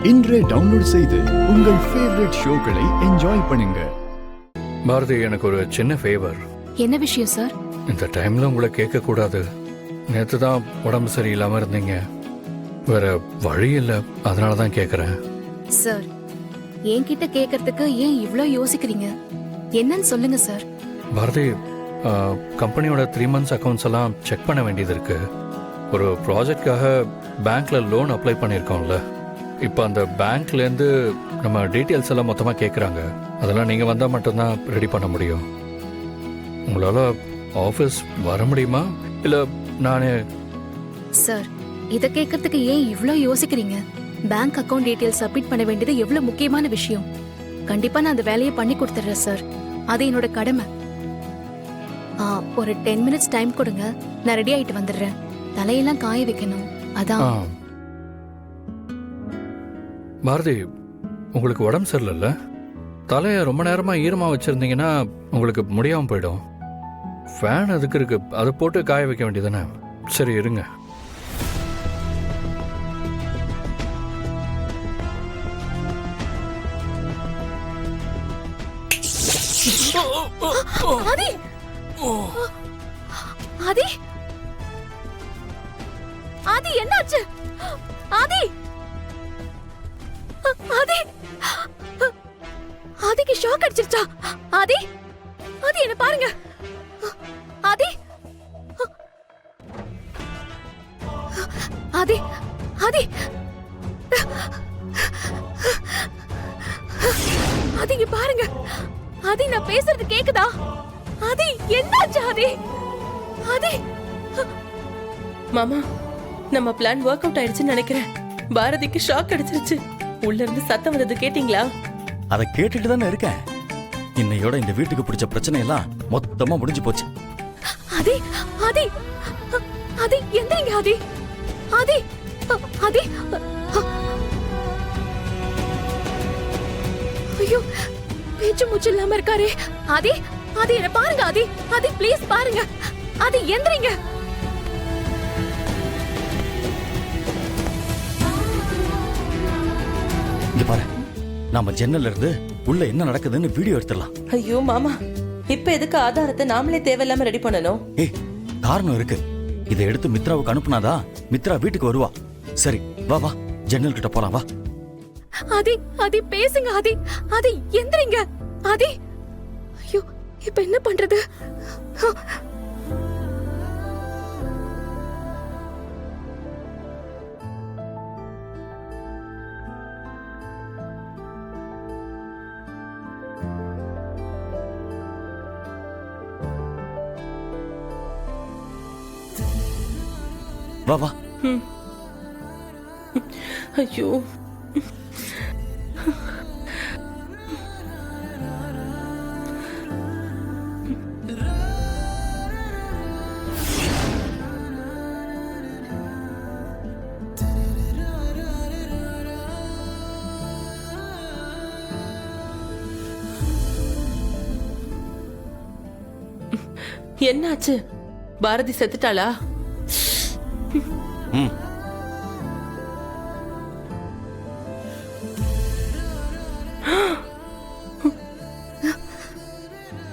இன்றே டவுன்லோட் செய்து உங்கள் ஃபேவரட் ஷோக்களை என்ஜாய் பண்ணுங்க. பாரதி, எனக்கு ஒரு சின்ன ஃபேவர். என்ன விஷயம் சார்? இந்த டைம்ல உங்களை கேட்க கூடாது. நேற்று தான் உடம்பு சரியில்லாம இருந்தீங்க. வேற வழி இல்லை, அதனால தான் கேட்குறேன். சார், என்கிட்ட கேட்கறதுக்கு ஏன் இவ்ளோ யோசிக்கிறீங்க? என்னன்னு சொல்லுங்க சார். பாரதி, கம்பெனியோட 3 months அக்கௌண்ட்ஸ் எல்லாம் செக் பண்ண வேண்டியது இருக்கு. ஒரு ப்ராஜெக்ட்காக பேங்க்ல லோன் அப்ளை பண்ணியிருக்கோம்ல. இப்போ அந்த பேங்க்லேருந்து நம்ம டீட்டெயில்ஸ் எல்லாம் மொத்தமாக கேட்குறாங்க. அதெல்லாம் நீங்கள் வந்தால் மட்டும்தான் ரெடி பண்ண முடியும். உங்களால் ஆஃபீஸ் வர முடியுமா, இல்லை நானே? சார், இதை கேட்கறதுக்கு ஏன் இவ்ளோ யோசிக்கிறீங்க? பேங்க் அக்கவுண்ட் டீட்டெயில்ஸ் சப்மிட் பண்ண வேண்டியது எவ்வளவு முக்கியமான விஷயம். கண்டிப்பா நான் அந்த வேலையை பண்ணி கொடுத்துட்றேன் சார். அது என்னோட கடமை. ஒரு 10 minutes டைம் கொடுங்க, நான் ரெடி ஆயிட்டு வந்துடுறேன். தலையெல்லாம் காய வைக்கணும், அதான். பாரதி, உங்களுக்கு உடம்பு சரியில்லைல்ல? தலையை ரொம்ப நேரமாக ஈரமாக வச்சுருந்தீங்கன்னா உங்களுக்கு முடியாமல் போயிடும். ஃபேன் அதுக்கு இருக்கு, அதை போட்டு காய வைக்க வேண்டியதானே? சரி, இருங்க. ஆதி! ஆதி! ஆதி, என்னாச்சு? ஆதி! ஆதி! ஆதிக்கு ஷாக் அடிச்சிருச்சா? ஆதி! ஆதி, என்ன பாருங்க. ஆதி! ஆதி! ஆதி! ஆதி, இங்க பாருங்க. ஆதி, நான் பேசுறது கேக்குதா? ஆதி, என்னாச்சு ஆதி? ஆதி! மாமா, நம்ம பிளான் ஒர்க் அவுட் ஆயிடுச்சுன்னு நினைக்கிறேன். பாரதிக்கு ஷாக் அடிச்சிருச்சு. உள்ள இருந்து சத்தம் வந்தது கேட்டீங்களா? அதை கேட்டுட்டு தானே இருக்கேன். இன்னையோட இந்த வீட்டுக்கு பிடிச்ச பிரச்சனை எல்லாம் மொத்தமா முடிஞ்சு போச்சு. ஆதி! ஆதி! ஆதி, எந்திரிங்க ஆதி! ஆதி! ஆதி! ஐயோ, பேச்சு மூச்சு இல்லாம இருக்காரே. ஆதி! ஆதி, என்ன பாருங்க ஆதி! ஆதி, ப்ளீஸ் பாருங்க. ஆதி, எந்திரிங்க. இங்க பாரு, நாம ஜன்னல்ல இருந்து உள்ள என்ன நடக்குதுன்னு வீடியோ எடுத்துடலாம். ஐயோ மாமா, இப்ப எதுக்கு ஆதாரத்தை நாமளே தேவையில்லாம ரெடி பண்ணணும்? ஏய், காரணம் இருக்கு. இதை எடுத்து மித்ராவுக்கு அனுப்புனாதான் மித்ரா வீட்டுக்கு வருவா. சரி, வா வா, ஜன்னல் கிட்ட போலாம், வா. ஆதி! ஆதி, பேசுங்க ஆதி! ஆதி, எந்திரிங்க ஆதி! ஐயோ, இப்ப என்ன பண்றது? வா வா. ஐயோ, என்னாச்சு? பாரதி செத்துட்டாளா?